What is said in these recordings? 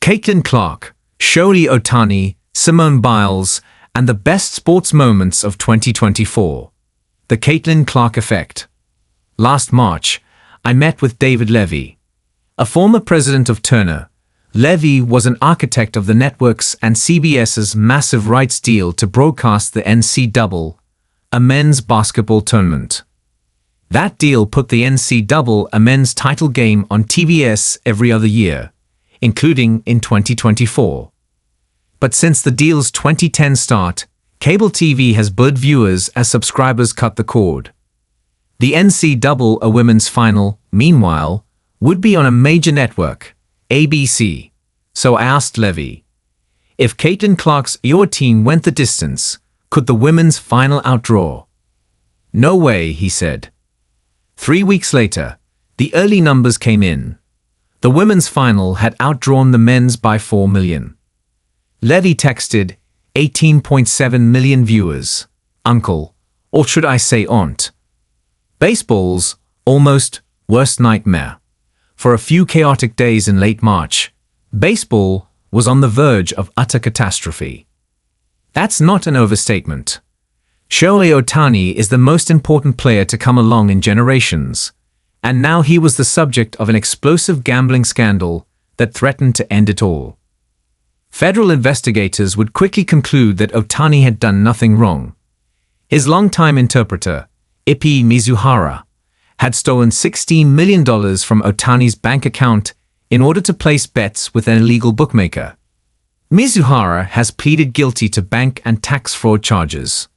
Caitlin Clark, Shohei Ohtani, Simone Biles, and the best sports moments of 2024. The Caitlin Clark effect. Last March, I met with David Levy, a former president of Turner. Levy was an architect of the network's and CBS's massive rights deal to broadcast the NCAA, a men's basketball tournament. That deal put the NCAA, a men's title game, on TBS every other year, including in 2024. But since the deal's 2010 start, cable TV has blurred viewers as subscribers cut the cord. The NCAA, a women's final, meanwhile, would be on a major network, ABC. So I asked Levy, if Caitlin Clark's your team went the distance, could the women's final outdraw? No way, he said. 3 weeks later, the early numbers came in. The women's final had outdrawn the men's by 4 million. Levy texted, 18.7 million viewers. Uncle, or should I say aunt. Baseball's almost worst nightmare. For a few chaotic days in late March, baseball was on the verge of utter catastrophe. That's not an overstatement. Shohei Ohtani is the most important player to come along in generations, and now he was the subject of an explosive gambling scandal that threatened to end it all. Federal investigators would quickly conclude that Ohtani had done nothing wrong. His longtime interpreter, Ippi Mizuhara, had stolen $16 million from Ohtani's bank account in order to place bets with an illegal bookmaker. Mizuhara has pleaded guilty to bank and tax fraud charges.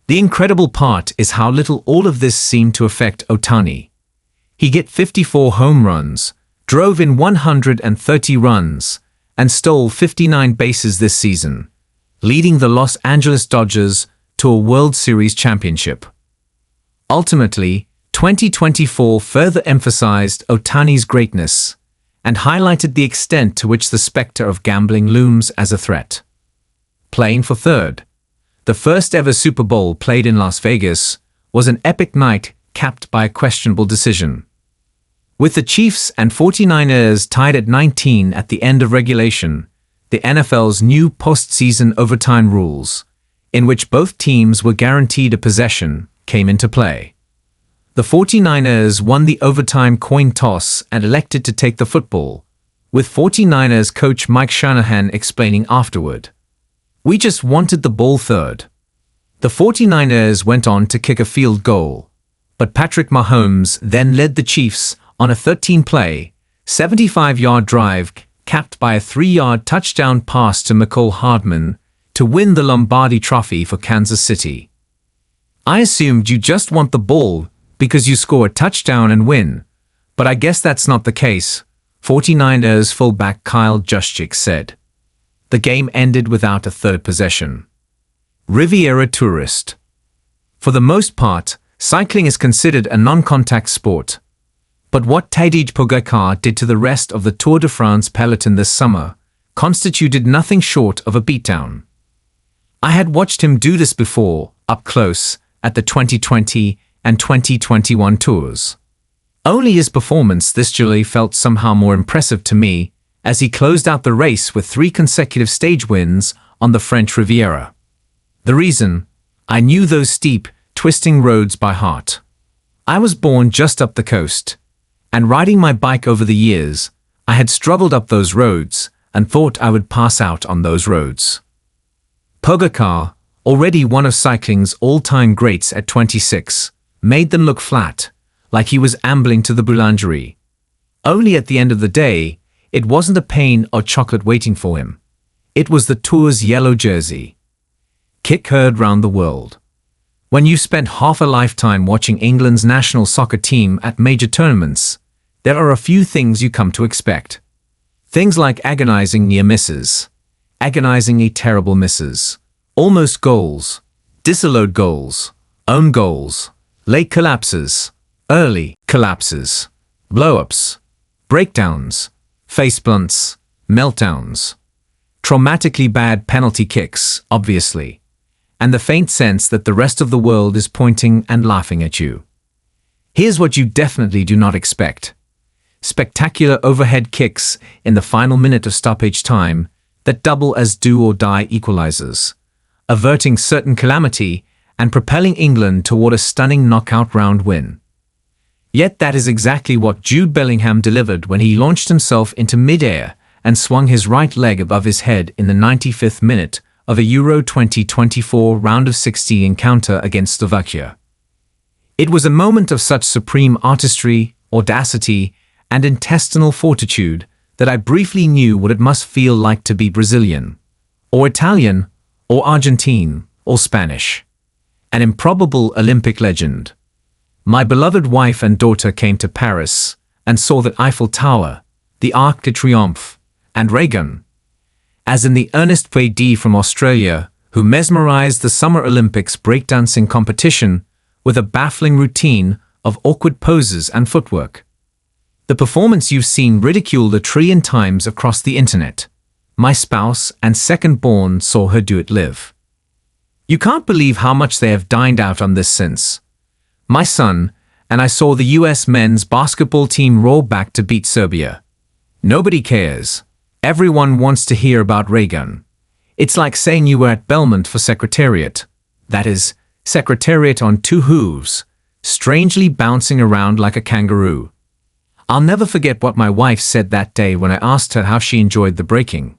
The incredible part is how little all of this seemed to affect Ohtani. He hit 54 home runs, drove in 130 runs, and stole 59 bases this season, leading the Los Angeles Dodgers to a World Series championship. Ultimately, 2024 further emphasized Ohtani's greatness and highlighted the extent to which the specter of gambling looms as a threat. Playing for third, the first ever Super Bowl played in Las Vegas was an epic night capped by a questionable decision. With the Chiefs and 49ers tied at 19 at the end of regulation, the NFL's new postseason overtime rules, in which both teams were guaranteed a possession, came into play. The 49ers won the overtime coin toss and elected to take the football, with 49ers coach Mike Shanahan explaining afterward, "We just wanted the ball third." The 49ers went on to kick a field goal, but Patrick Mahomes then led the Chiefs on a 13-play, 75-yard drive capped by a 3-yard touchdown pass to Mecole Hardman to win the Lombardi Trophy for Kansas City. I assumed you just want the ball because you score a touchdown and win, but I guess that's not the case, 49ers fullback Kyle Juszczyk said. The game ended without a third possession. Riviera tourist. For the most part, cycling is considered a non-contact sport. But what Tadej Pogačar did to the rest of the Tour de France peloton this summer constituted nothing short of a beatdown. I had watched him do this before, up close, at the 2020 and 2021 tours. Only his performance this July felt somehow more impressive to me, as he closed out the race with 3 consecutive stage wins on the French Riviera. The reason? I knew those steep, twisting roads by heart. I was born just up the coast, and riding my bike over the years, I had struggled up those roads and thought I would pass out on those roads. Pogačar, already one of cycling's all-time greats at 26, made them look flat, like he was ambling to the boulangerie. Only at the end of the day, it wasn't a pain or chocolate waiting for him. It was the Tour's yellow jersey. Kick heard round the world. When you've spent half a lifetime watching England's national soccer team at major tournaments, there are a few things you come to expect. Things like agonizing near misses, agonizingly terrible misses, almost goals, disallowed goals, own goals, late collapses, early collapses, blow-ups, breakdowns, face blunts, meltdowns, traumatically bad penalty kicks, obviously, and the faint sense that the rest of the world is pointing and laughing at you. Here's what you definitely do not expect. spectacular overhead kicks in the final minute of stoppage time that double as do-or-die equalizers, averting certain calamity and propelling England toward a stunning knockout round win. Yet that is exactly what Jude Bellingham delivered when he launched himself into mid-air and swung his right leg above his head in the 95th minute of a Euro 2024 round of 16 encounter against Slovakia. It was a moment of such supreme artistry, audacity, and intestinal fortitude that I briefly knew what it must feel like to be Brazilian, or Italian, or Argentine, or Spanish. An improbable Olympic legend. My beloved wife and daughter came to Paris and saw the Eiffel Tower, the Arc de Triomphe, and Reagan. As in the Ernest Pwede from Australia, who mesmerized the Summer Olympics breakdancing competition with a baffling routine of awkward poses and footwork. The performance you've seen ridiculed a trillion times across the internet. My spouse and second-born saw her do it live. You can't believe how much they have dined out on this since. My son and I saw the US men's basketball team roll back to beat Serbia. Nobody cares. Everyone wants to hear about Reagan. It's like saying you were at Belmont for Secretariat. That is, Secretariat on two hooves, strangely bouncing around like a kangaroo. I'll never forget what my wife said that day when I asked her how she enjoyed the breaking.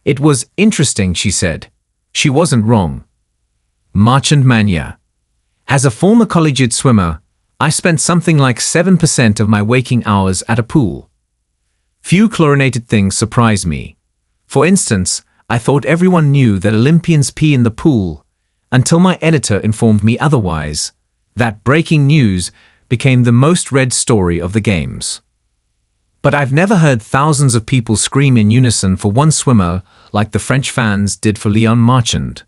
It was interesting, she said. She wasn't wrong. Marchand mania. As a former collegiate swimmer, I spent something like 7% of my waking hours at a pool. Few chlorinated things surprise me. For instance, I thought everyone knew that Olympians pee in the pool, until my editor informed me otherwise. That breaking news became the most read story of the Games. But I've never heard thousands of people scream in unison for one swimmer like the French fans did for Leon Marchand.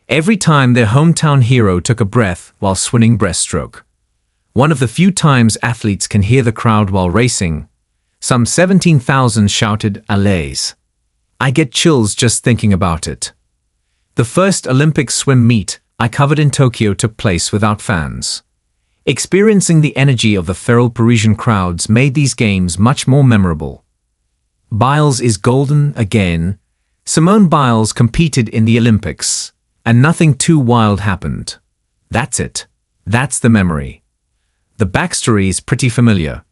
Every time their hometown hero took a breath while swinging breaststroke. One of the few times athletes can hear the crowd while racing. Some 17,000 shouted "Allez." I get chills just thinking about it. The first Olympic swim meet I covered in Tokyo took place without fans. Experiencing the energy of the feral Parisian crowds made these games much more memorable. Biles is golden again. Simone Biles competed in the Olympics, and nothing too wild happened. That's it. That's the memory. The backstory is pretty familiar.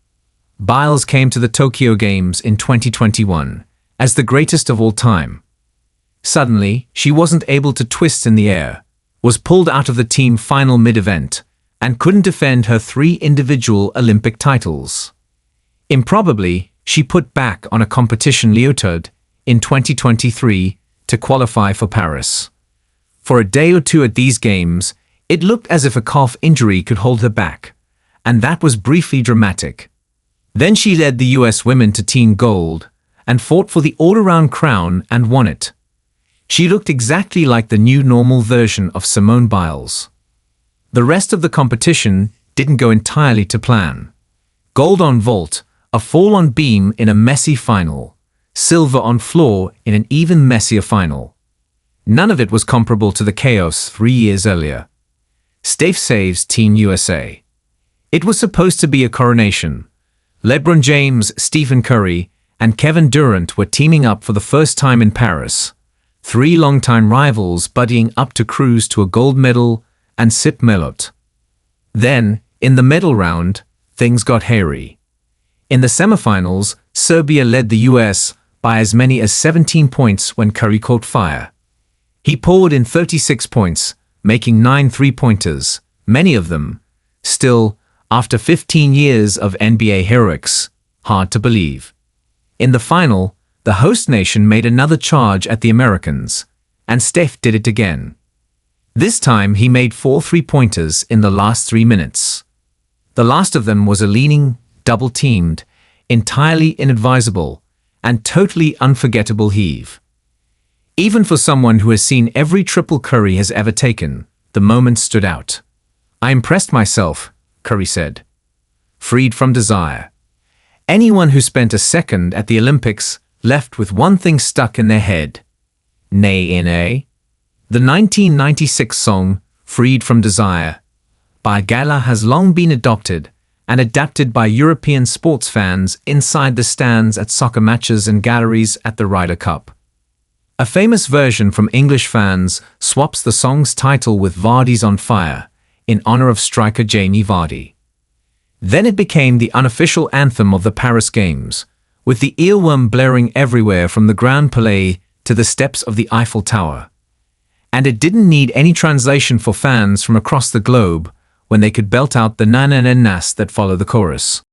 Biles came to the Tokyo Games in 2021 as the greatest of all time. Suddenly, she wasn't able to twist in the air, was pulled out of the team final mid-event, and couldn't defend her 3 individual Olympic titles. Improbably, she put back on a competition leotard in 2023 to qualify for Paris. For a day or two at these games, it looked as if a calf injury could hold her back, and that was briefly dramatic. Then she led the US women to team gold and fought for the all-around crown and won it. She looked exactly like the new normal version of Simone Biles. The rest of the competition didn't go entirely to plan. Gold on vault, a fall on beam in a messy final, silver on floor in an even messier final. None of it was comparable to the chaos 3 years earlier. Steph saves Team USA. It was supposed to be a coronation. LeBron James, Stephen Curry, and Kevin Durant were teaming up for the first time in Paris. 3 longtime rivals buddying up to cruise to a gold medal and sip melot. Then, in the medal round, things got hairy. In the semifinals, Serbia led the US by as many as 17 points when Curry caught fire. He poured in 36 points, making 9 three-pointers, many of them, still, after 15 years of NBA heroics, hard to believe. In the final, the host nation made another charge at the Americans, and Steph did it again. This time he made 4 three-pointers in the last 3 minutes. The last of them was a leaning, double-teamed, entirely inadvisable, and totally unforgettable heave. Even for someone who has seen every triple Curry has ever taken, the moment stood out. "I impressed myself," Curry said. Freed from desire. Anyone who spent a second at the Olympics left with one thing stuck in their head. Nay, nay. The 1996 song, Freed from Desire, by Gala has long been adopted and adapted by European sports fans inside the stands at soccer matches and galleries at the Ryder Cup. A famous version from English fans swaps the song's title with Vardy's On Fire, in honor of striker Jamie Vardy. Then it became the unofficial anthem of the Paris Games, with the earworm blaring everywhere from the Grand Palais to the steps of the Eiffel Tower. And it didn't need any translation for fans from across the globe when they could belt out the na-na-na-nas that follow the chorus.